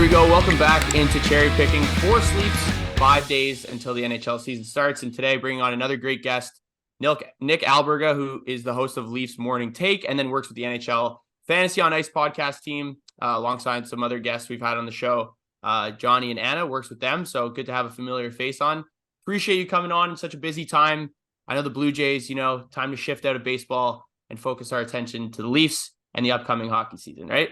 we go. Welcome back into Cherry Picking. 4 sleeps, 5 days until the NHL season starts. And today, bringing on another great guest, Nick Alberga, who is the host of Leafs Morning Take and then works with the NHL Fantasy on Ice podcast team, alongside some other guests we've had on the show. Johnny and Anna works with them, so good to have a familiar face on. Appreciate you coming on in such a busy time. I know the Blue Jays, time to shift out of baseball and focus our attention to the Leafs and the upcoming hockey season, right?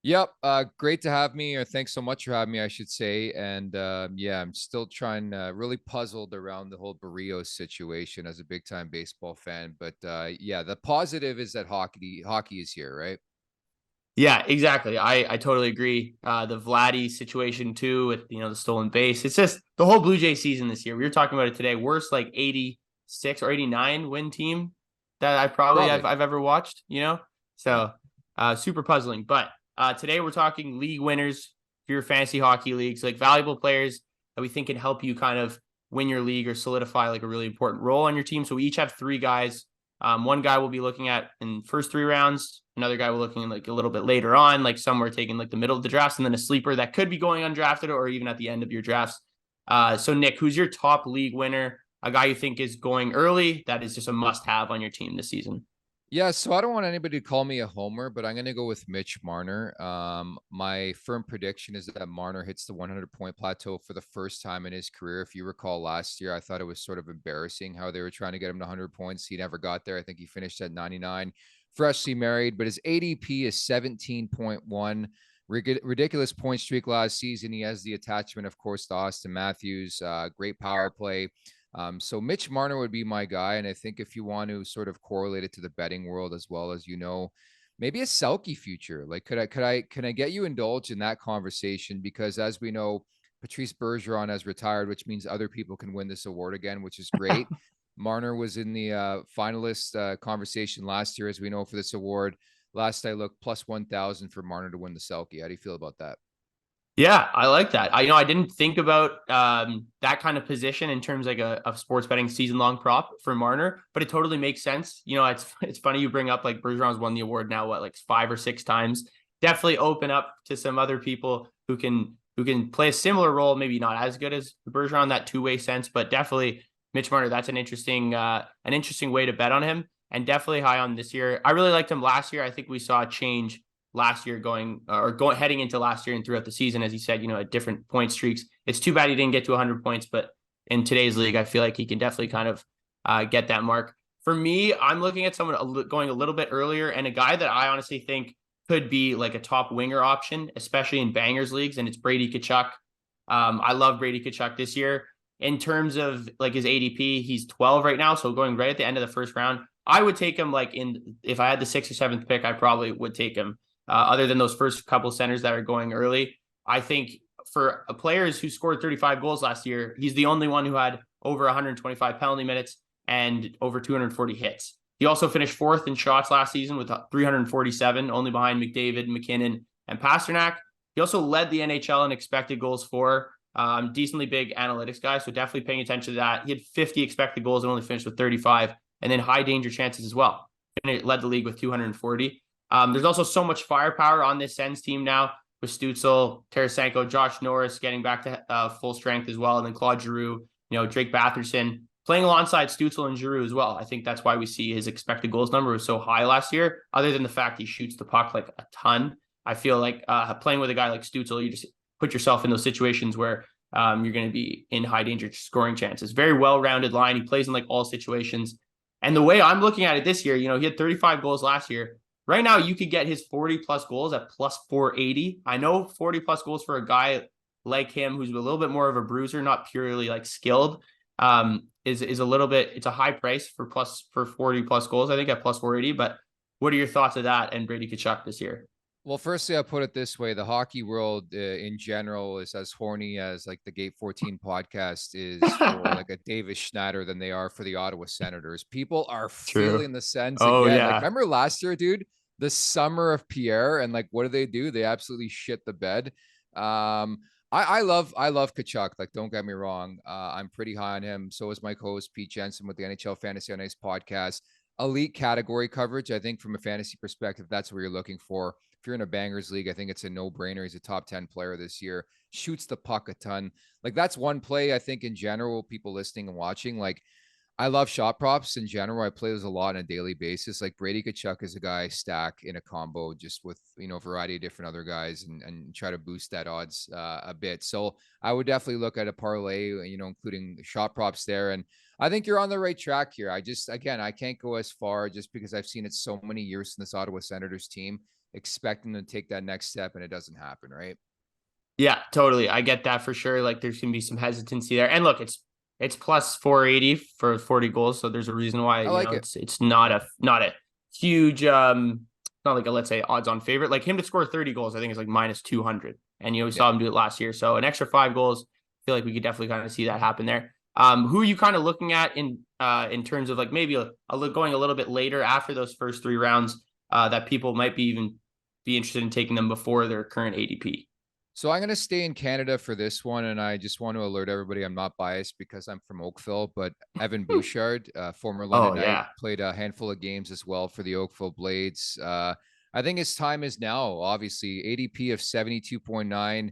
Yep. Great to have me, or thanks so much for having me, I should say. And I'm still really puzzled around the whole Barrios situation as a big time baseball fan. But the positive is that hockey is here, right? Yeah, exactly. I totally agree. The Vladdy situation too, with the stolen base. It's just the whole Blue Jay season this year. We were talking about it today. Worst 86 or 89 win team that I've ever watched. So super puzzling. But today we're talking league winners for your fantasy hockey leagues, like valuable players that we think can help you kind of win your league or solidify a really important role on your team. So we each have 3 guys. One guy we'll be looking at in first 3 rounds. Another guy we're looking at a little bit later on, somewhere taking the middle of the drafts, and then a sleeper that could be going undrafted or even at the end of your drafts. So Nick, who's your top league winner? A guy you think is going early that is just a must-have on your team this season? Yeah, so I don't want anybody to call me a homer, but I'm going to go with Mitch Marner. My firm prediction is that Marner hits the 100-point plateau for the first time in his career. If you recall last year, I thought it was sort of embarrassing how they were trying to get him to 100 points. He never got there. I think he finished at 99, freshly married, but his ADP is 17.1. Ridiculous point streak last season. He has the attachment, of course, to Austin Matthews. Great power play. So Mitch Marner would be my guy. And I think if you want to sort of correlate it to the betting world as well as, maybe a Selke future, can I get you indulged in that conversation? Because as we know, Patrice Bergeron has retired, which means other people can win this award again, which is great. Marner was in the finalist conversation last year, as we know, for this award. Last I looked, plus 1,000 for Marner to win the Selke. How do you feel about that? Yeah, I like that. I didn't think about that kind of position in terms of sports betting season-long prop for Marner, but it totally makes sense. It's funny you bring up Bergeron's won the award now, 5 or 6 times. Definitely open up to some other people who can play a similar role, maybe not as good as Bergeron, that two-way sense, but definitely Mitch Marner. That's an interesting way to bet on him, and definitely high on this year. I really liked him last year. I think we saw a change last year heading into last year and throughout the season, as you said, at different point streaks. It's too bad he didn't get to 100 points, but in today's league, I feel like he can definitely kind of get that mark. For me, I'm looking at someone going a little bit earlier, and a guy that I honestly think could be a top winger option, especially in bangers leagues, and it's Brady Tkachuk. I love Brady Tkachuk this year. In terms of his ADP, he's 12 right now, so going right at the end of the first round. I would take him if I had the 6th or 7th pick, I probably would take him. Other than those first couple centers that are going early, I think for players who scored 35 goals last year, he's the only one who had over 125 penalty minutes and over 240 hits. He also finished 4th in shots last season with 347, only behind McDavid, McKinnon, and Pasternak. He also led the NHL in expected goals for. Decently big analytics guy, so definitely paying attention to that. He had 50 expected goals and only finished with 35, and then high danger chances as well. And it led the league with 240. There's also so much firepower on this Sens team now with Stützle, Tarasenko, Josh Norris getting back to full strength as well, and then Claude Giroux, Drake Batherson playing alongside Stützle and Giroux as well. I think that's why we see his expected goals number was so high last year, other than the fact he shoots the puck a ton. I feel like playing with a guy like Stützle, you just put yourself in those situations where you're going to be in high danger scoring chances. Very well-rounded line. He plays in all situations. And the way I'm looking at it this year, he had 35 goals last year. Right now, you could get his 40-plus goals at plus 480. I know 40-plus goals for a guy like him who's a little bit more of a bruiser, not purely skilled, is a little bit, it's a high price for 40-plus goals, I think, at plus 480. But what are your thoughts of that and Brady Tkachuk this year? Well, firstly, I'll put it this way. The hockey world in general is as horny as the Gate 14 podcast is for a Davis Schneider than they are for the Ottawa Senators. People are feeling the sense again. Yeah. Remember last year, dude, the summer of Pierre, and what do? They absolutely shit the bed. I love Tkachuk. Don't get me wrong. I'm pretty high on him. So is my co-host Pete Jensen with the NHL Fantasy on Ice podcast. Elite category coverage. I think from a fantasy perspective, that's what you're looking for. if you're in a bangers league, I think it's a no-brainer. He's a top 10 player this year, shoots the puck a ton. Like, that's one play I think in general, people listening and watching, like, I love shot props in general. I play those a lot on a daily basis. Like, Brady Tkachuk is a guy I stack in a combo just with, a variety of different other guys, and try to boost that odds a bit. So I would definitely look at a parlay, including shot props there. And I think you're on the right track here. Again, I can't go as far just because I've seen it so many years in this Ottawa Senators team, expecting to take that next step, and it doesn't happen, right? Yeah, totally. I get that for sure. Like, there's gonna be some hesitancy there. And look, it's plus 480 for 40 goals, so there's a reason why, I like it. it's not a huge not like a, let's say, odds on favorite. Like, him to score 30 goals, I think is like minus 200. And we saw him do it last year. So an extra 5 goals, I feel like we could definitely kind of see that happen there. Who are you kind of looking at in terms of like maybe going a little bit later after those first 3 rounds, that people might be interested in taking them before their current ADP? So I'm going to stay in Canada for this one, and I just want to alert everybody I'm not biased because I'm from Oakville, but Evan Bouchard, former London Oh Knight, yeah. played a handful of games as well for the Oakville Blades. I think his time is now, obviously. ADP of 72.9.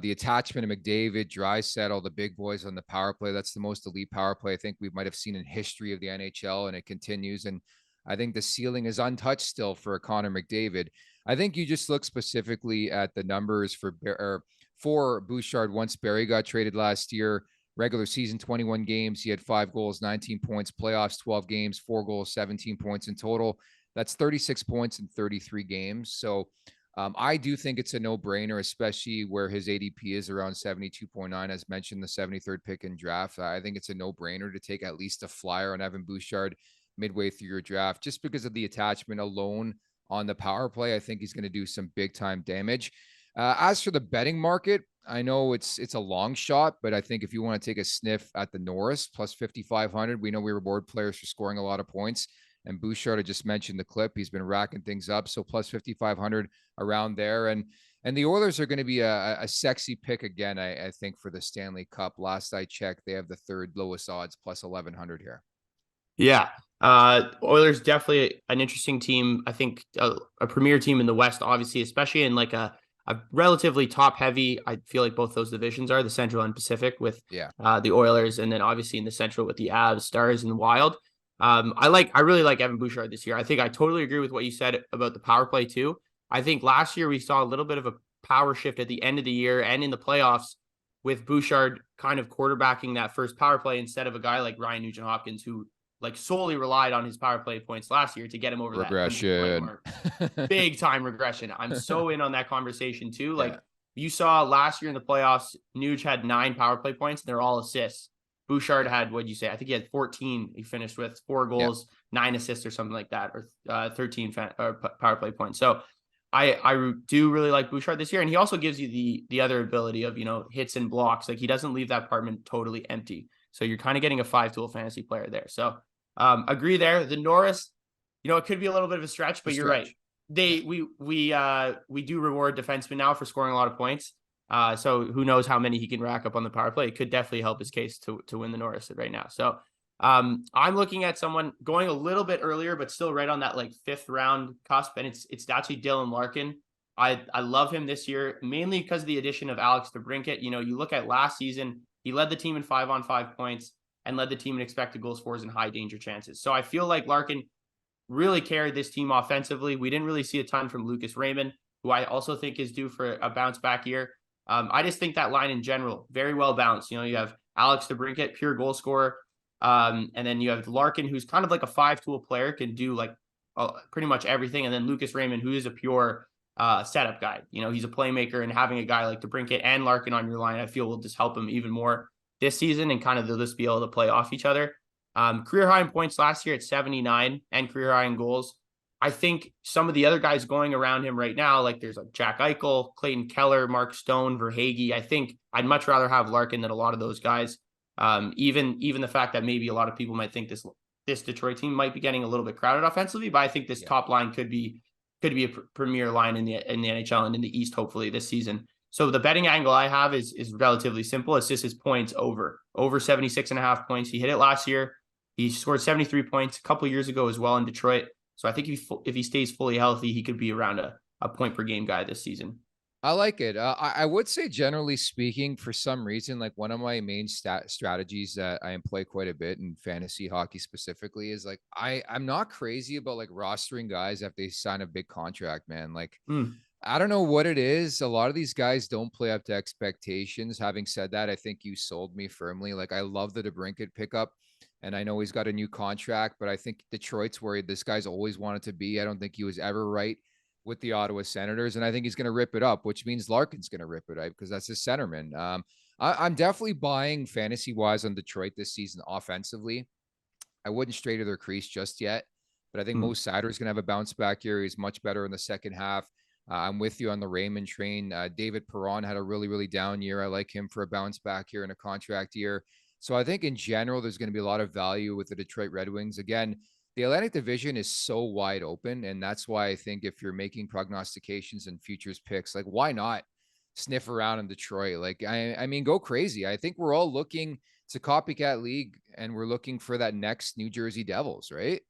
The attachment of McDavid, Draisaitl, the big boys on the power play. That's the most elite power play I think we might have seen in history of the NHL, and it continues. And I think the ceiling is untouched still for Connor McDavid. I think you just look specifically at the numbers for Bouchard once Barrie got traded last year. Regular season, 21 games. He had 5 goals, 19 points. Playoffs, 12 games, 4 goals, 17 points in total. That's 36 points in 33 games. So I do think it's a no-brainer, especially where his ADP is around 72.9, as mentioned, the 73rd pick in draft. I think it's a no-brainer to take at least a flyer on Evan Bouchard midway through your draft, just because of the attachment alone on the power play. I think he's going to do some big time damage. As for the betting market, I know it's a long shot, but I think if you want to take a sniff at the Norris plus 5,500, we know we reward players for scoring a lot of points. And Bouchard, I just mentioned the clip. He's been racking things up. So plus 5,500 around there. And the Oilers are going to be a sexy pick again, I think, for the Stanley Cup. Last I checked, they have the third lowest odds, plus 1,100 here. Yeah. Oilers definitely an interesting team. I think a premier team in the West, obviously, especially in like a relatively top heavy. I feel like both those divisions are the Central and Pacific with the Oilers, and then obviously in the Central with the Avs, Stars, and the Wild. I really like Evan Bouchard this year. I think I totally agree with what you said about the power play too. I think last year we saw a little bit of a power shift at the end of the year and in the playoffs, with Bouchard kind of quarterbacking that first power play instead of a guy like Ryan Nugent-Hopkins, who like solely relied on his power play points last year to get him over regression. that big time regression. I'm so in on that conversation too. Like you saw last year in the playoffs, Nuge had 9 power play points. They're all assists. Bouchard had, what'd you say? I think he had 14. He finished with 4 goals, 9 assists or something like that, or 13 power play points. So I do really like Bouchard this year. And he also gives you the other ability of, hits and blocks. Like, he doesn't leave that apartment totally empty. So you're kind of getting a 5-tool fantasy player there. So agree there. The Norris, it could be a little bit of a stretch, but you're right. We do reward defensemen now for scoring a lot of points. So who knows how many he can rack up on the power play. It could definitely help his case to win the Norris right now. So I'm looking at someone going a little bit earlier, but still right on that like 5th round cusp. And it's actually Dylan Larkin. I love him this year, mainly because of the addition of Alex DeBrincat. You look at last season, he led the team in 5-on-5 points and led the team in expected goals for and high danger chances. So I feel like Larkin really carried this team offensively. We didn't really see a ton from Lucas Raymond, who I also think is due for a bounce back year. I just think that line in general, very well balanced. You have Alex DeBrincat, pure goal scorer. And then you have Larkin, who's kind of like a 5-tool player, can do like pretty much everything. And then Lucas Raymond, who is a pure setup guy. He's a playmaker, and having a guy like DeBrincat and Larkin on your line, I feel will just help him even more this season, and kind of they'll just be able to play off each other. Career high in points last year at 79 and career high in goals. I think some of the other guys going around him right now, like there's like Jack Eichel, Clayton Keller, Mark Stone, Verhaeghe. I think I'd much rather have Larkin than a lot of those guys. Even the fact that maybe a lot of people might think this Detroit team might be getting a little bit crowded offensively, but I think this top line could be a premier line in the NHL and in the East, hopefully this season. So the betting angle I have is relatively simple. It's just his points over 76.5 points. He hit it last year. He scored 73 points a couple years ago as well in Detroit. So I think if he stays fully healthy, he could be around a a point per game guy this season. I like it. I would say, generally speaking, for some reason, like one of my main strategies that I employ quite a bit in fantasy hockey specifically is like I'm not crazy about like rostering guys if they sign a big contract, man. Like Mm, I don't know what it is. A lot of these guys don't play up to expectations. Having said that, I think you sold me firmly. Like I love the DeBrincat pickup, and I know he's got a new contract, but I think Detroit's where this guy's always wanted to be. I don't think he was ever right with the Ottawa Senators, and I think he's going to rip it up, which means Larkin's going to rip it up because that's his centerman. I'm definitely buying fantasy wise on Detroit this season offensively. I wouldn't stray to their crease just yet, but I think mm. Mo Seider's going to have a bounce back here. He's much better in the second half. I'm with you on the Raymond train. David Perron had a really, really down year. I like him for a bounce back here in a contract year. So I think in general, there's going to be a lot of value with the Detroit Red Wings. Again, the Atlantic Division is so wide open. And that's why I think if you're making prognostications and futures picks, like why not sniff around in Detroit? Like, I mean, go crazy. I think we're all looking, it's a copycat league, and we're looking for that next New Jersey Devils, right?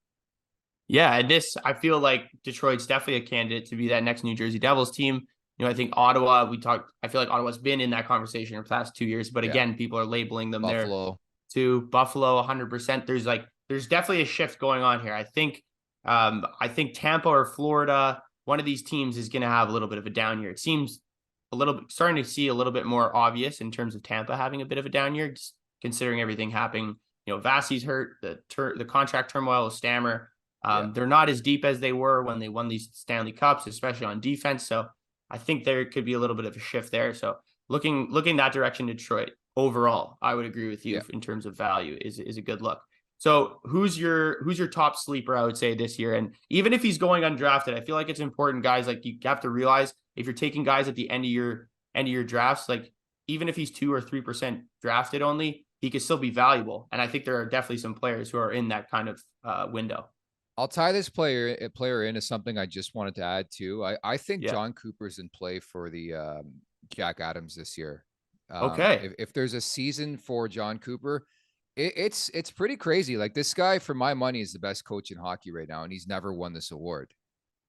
Yeah, and I feel like Detroit's definitely a candidate to be that next New Jersey Devils team. I think Ottawa, I feel like Ottawa's been in that conversation for the past 2 years, but Yeah. again, people are labeling them there Buffalo. to Buffalo 100%. There's definitely a shift going on here. I think Tampa or Florida, one of these teams is going to have a little bit of a down year. It seems a little bit starting to see a little bit more obvious in terms of Tampa having a bit of a down year, just considering everything happening. Vasi's hurt, the contract turmoil with Stammer. Yeah. They're not as deep as they were when they won these Stanley Cups, especially on defense. So I think there could be a little bit of a shift there. So looking that direction, Detroit overall, I would agree with you Yeah. in terms of value is a good look. So who's your top sleeper, I would say, this year? And even if he's going undrafted, I feel like it's important, guys. Like you have to realize if you're taking guys at the end of your drafts, like even if he's 2 or 3% drafted only, he could still be valuable. And I think there are definitely some players who are in that kind of window. I'll tie this player in as something I just wanted to add to. I think Yeah. John Cooper's in play for the Jack Adams this year. Okay. If there's a season for John Cooper, it's pretty crazy. Like this guy, for my money, is the best coach in hockey right now, and he's never won this award.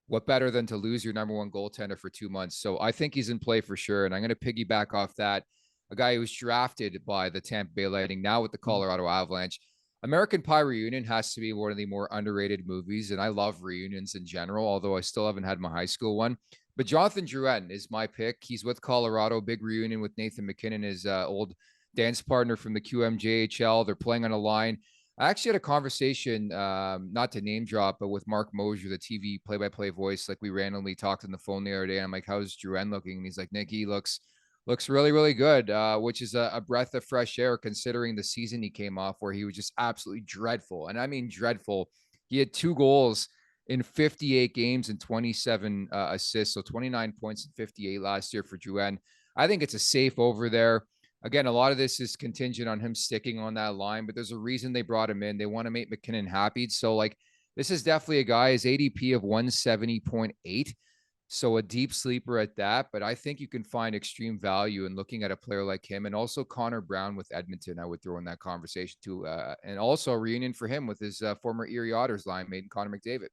What better than to lose your number one goaltender for 2 months? So I think he's in play for sure. And I'm going to piggyback off that. A guy who was drafted by the Tampa Bay Lightning, now with the Colorado Avalanche. American Pie Reunion has to be one of the more underrated movies. And I love reunions in general, although I still haven't had my high school one. But Jonathan Drouin is my pick. He's with Colorado. Big reunion with Nathan MacKinnon, his old dance partner from the QMJHL. They're playing on a line. I actually had a conversation, not to name drop, but with Mark Mosier, the TV play-by-play voice. Like we randomly talked on the phone the other day. And I'm like, "How's Drouin looking?" And he's like, "Nick, he looks really, really good," which is a breath of fresh air considering the season he came off where he was just absolutely dreadful. And I mean dreadful. He had 2 goals in 58 games and 27 assists, so 29 points in 58 last year for Drouin. I think it's a safe over there. Again, a lot of this is contingent on him sticking on that line, but there's a reason they brought him in. They want to make MacKinnon happy. So, like, this is definitely a guy, his ADP of 170.8. So a deep sleeper at that. But I think you can find extreme value in looking at a player like him. And also Connor Brown with Edmonton, I would throw in that conversation too. And also a reunion for him with his former Erie Otters line mate, Connor McDavid.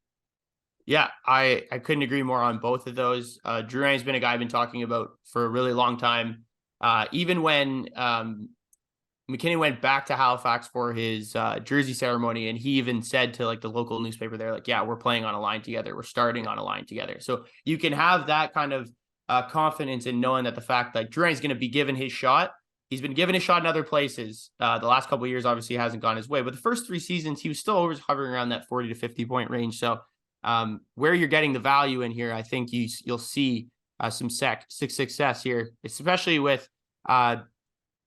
Yeah, I couldn't agree more on both of those. Drouin's been a guy I've been talking about for a really long time. Even when McKinney went back to Halifax for his jersey ceremony, and he even said to like the local newspaper there, like, "Yeah, we're playing on a line together. We're starting on a line together." So you can have that kind of confidence in knowing that the fact that Drouin's going to be given his shot. He's been given his shot in other places. The last couple of years, obviously, hasn't gone his way, but the first 3 seasons, he was still always hovering around that 40 to 50 point range. So where you're getting the value in here, I think you'll see some success here, especially with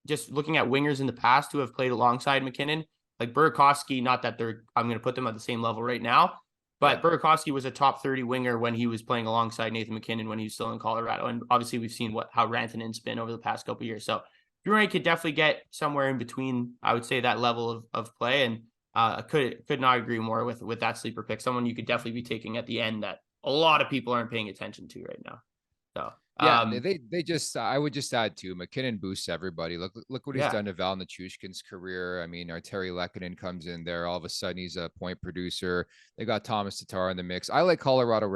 just looking at wingers in the past who have played alongside MacKinnon, like Burakovsky. Not that I'm going to put them at the same level right now, but yeah. Burakovsky was a top 30 winger when he was playing alongside Nathan MacKinnon when he was still in Colorado, and obviously we've seen how Rantanen's been over the past couple of years. So Drouin could definitely get somewhere in between, I would say, that level of play, and could not agree more with that sleeper pick. Someone you could definitely be taking at the end that a lot of people aren't paying attention to right now. So, Yeah, they just I would just add too. McKinnon boosts everybody. Look what he's yeah. done to Val Nichushkin's career. I mean, our Terry Lehkonen comes in there. All of a sudden, he's a point producer. They got Thomas Tatar in the mix. I like Colorado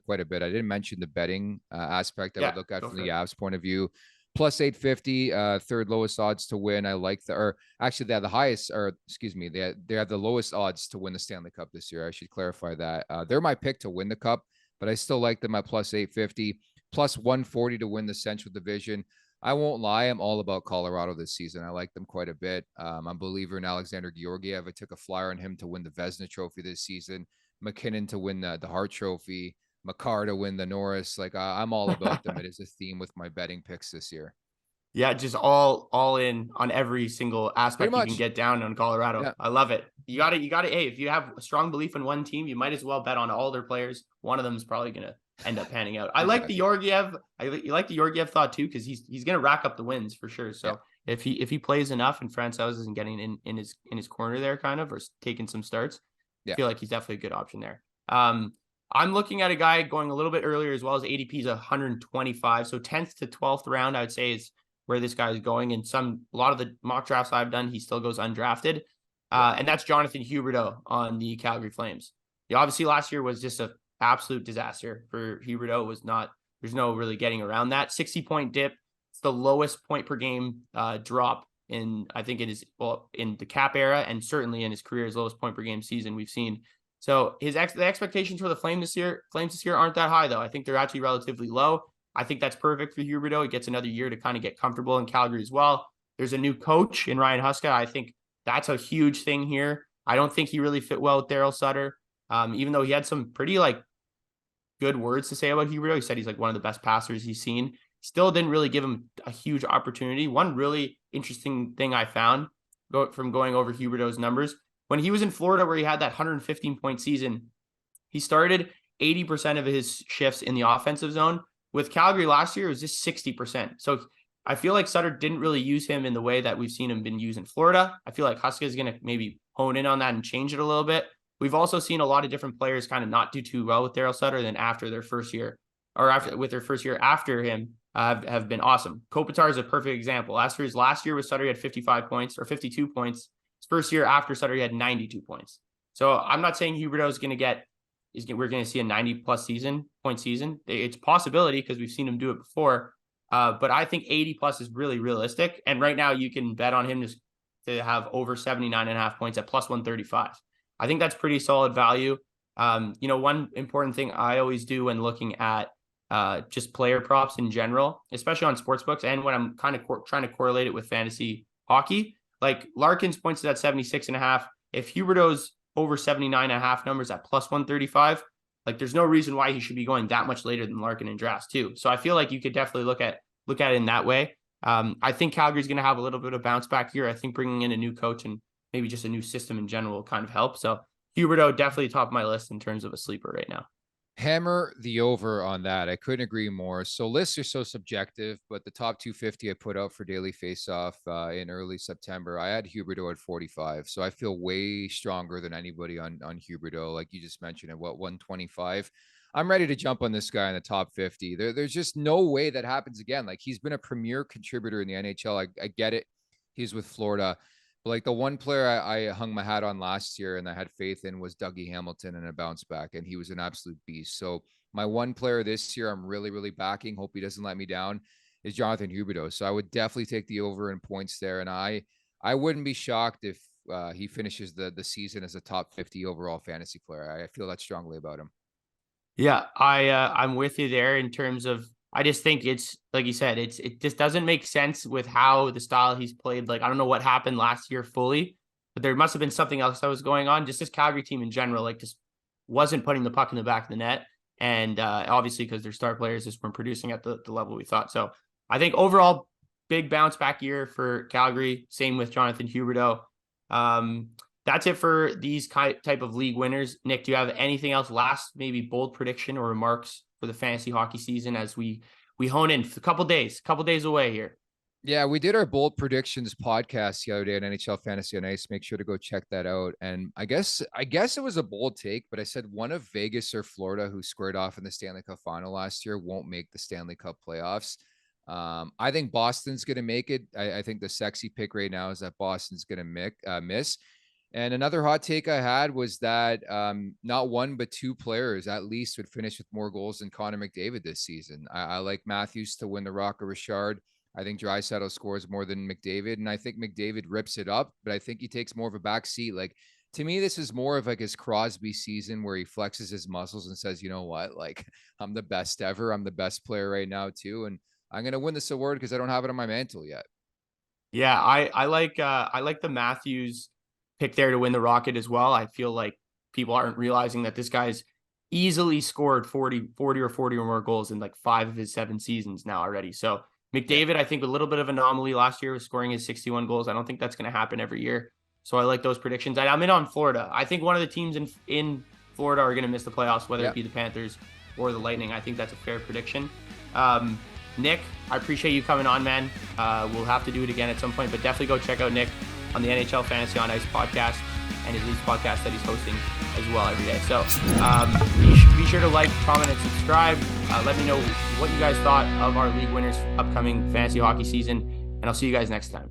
quite a bit. I didn't mention the betting aspect I Yeah, would look at go from for the it. Avs point of view. Plus 850, third lowest odds to win. I like or actually they have the highest, or excuse me, they have the lowest odds to win the Stanley Cup this year. I should clarify that. They're my pick to win the cup, but I still like them at plus 850. Plus 140 to win the Central Division. I won't lie, I'm all about Colorado this season. I like them quite a bit. I'm a believer in Alexander Georgiev. I took a flyer on him to win the Vezina Trophy this season. McKinnon to win the Hart Trophy. Makar to win the Norris. Like I'm all about them. It is a theme with my betting picks this year. Yeah, just all in on every single Pretty aspect you can much. get down on Colorado. Yeah. I love it. You got to. Hey, if you have a strong belief in one team, you might as well bet on all their players. One of them is probably gonna end up panning out. I like the Exactly. Georgiev. You like the Georgiev thought too, because he's gonna rack up the wins for sure. Yeah. So if he plays enough and Francouz isn't getting in his corner there, kind of, or taking some starts, I Yeah. feel like he's definitely a good option there. I'm looking at a guy going a little bit earlier as well. As ADP is 125, so 10th to 12th round, I would say is where this guy is going. And a lot of the mock drafts I've done, he still goes undrafted. And that's Jonathan Huberdeau on the Calgary Flames. Obviously last year was just an absolute disaster for Huberdeau. There's no really getting around that. 60-point dip. It's the lowest point per game drop in the cap era, and certainly in his career's lowest point per game season we've seen. So the expectations for the Flames this year aren't that high though. I think they're actually relatively low. I think that's perfect for Huberdeau. He gets another year to kind of get comfortable in Calgary as well. There's a new coach in Ryan Huska. I think that's a huge thing here. I don't think he really fit well with Daryl Sutter, even though he had some pretty good words to say about Huberdeau. He said he's one of the best passers he's seen. Still didn't really give him a huge opportunity. One really interesting thing I found from going over Huberdeau's numbers, when he was in Florida where he had that 115-point season, he started 80% of his shifts in the offensive zone. With Calgary last year, it was just 60%. So I feel like Sutter didn't really use him in the way that we've seen him been used in Florida. I feel like Huska is going to maybe hone in on that and change it a little bit. We've also seen a lot of different players kind of not do too well with Daryl Sutter than after their first year, or with their first year after him have been awesome. Kopitar is a perfect example. Last year with Sutter, he had 55 points or 52 points. His first year after Sutter, he had 92 points. So I'm not saying Huberdeau is going to get we're going to see a 90-plus point season. It's a possibility because we've seen him do it before. But I think 80-plus is really realistic. And right now you can bet on him to have over 79.5 points at plus 135. I think that's pretty solid value. One important thing I always do when looking at just player props in general, especially on sportsbooks, and when I'm kind of trying to correlate it with fantasy hockey, like Larkin's points is at 76.5. If Huberdeau's over 79.5 numbers at plus 135, there's no reason why he should be going that much later than Larkin in drafts too. So I feel like you could definitely look at it in that way. I think Calgary's going to have a little bit of bounce back here. I think bringing in a new coach and maybe just a new system in general will kind of help. So Huberdeau definitely top of my list in terms of a sleeper right now. Hammer the over on that. I couldn't agree more. So lists are so subjective, but the top 250 I put out for daily faceoff in early September, I had Huberdeau at 45. So I feel way stronger than anybody on Huberdeau, like you just mentioned, at 125. I'm ready to jump on this guy in the top 50. There's just no way that happens again. He's been a premier contributor in the NHL. I get it. He's with Florida. But the one player I hung my hat on last year and I had faith in was Dougie Hamilton and a bounce back, and he was an absolute beast. So my one player this year I'm really, really backing, hope he doesn't let me down, is Jonathan Huberdeau. So I would definitely take the over in points there. And I wouldn't be shocked if he finishes the season as a top 50 overall fantasy player. I feel that strongly about him. Yeah, I'm with you there in terms of, I just think it's like you said, it just doesn't make sense with how the style he's played. I don't know what happened last year fully, but there must have been something else that was going on. Just this Calgary team in general, just wasn't putting the puck in the back of the net. And obviously because their star players just weren't producing at the level we thought. So I think overall big bounce back year for Calgary. Same with Jonathan Huberdeau. That's it for these type of league winners. Nick, do you have anything else, last maybe bold prediction or remarks for the fantasy hockey season as we hone in a couple days away here? Yeah, we did our bold predictions podcast the other day on NHL Fantasy on Ice. Make sure to go check that out. And I guess it was a bold take, but I said one of Vegas or Florida, who squared off in the Stanley Cup final last year, won't make the Stanley Cup playoffs. I think Boston's going to make it. I think the sexy pick right now is that Boston's going to miss. And another hot take I had was that not one but two players at least would finish with more goals than Connor McDavid this season. I like Matthews to win the Rocket Richard. I think Draisaitl scores more than McDavid, and I think McDavid rips it up, but I think he takes more of a back seat. Like, to me, this is more of like his Crosby season where he flexes his muscles and says, you know what, like, I'm the best ever. I'm the best player right now too. And I'm going to win this award because I don't have it on my mantle yet. Yeah, I like the Matthews pick there to win the Rocket as well. I feel like people aren't realizing that this guy's easily scored 40 or 40 or more goals in like 5 of his 7 seasons now already. So McDavid, I think a little bit of anomaly last year was scoring his 61 goals. I don't think that's going to happen every year. So I like those predictions. I'm in on Florida. I think one of the teams in Florida are going to miss the playoffs, whether it be the Panthers or the Lightning. I think that's a fair prediction. Nick, I appreciate you coming on, man. We'll have to do it again at some point, but definitely go check out Nick on the NHL Fantasy on Ice podcast and his Leafs podcast that he's hosting as well every day. So be sure to like, comment, and subscribe. Let me know what you guys thought of our league winners upcoming fantasy hockey season, and I'll see you guys next time.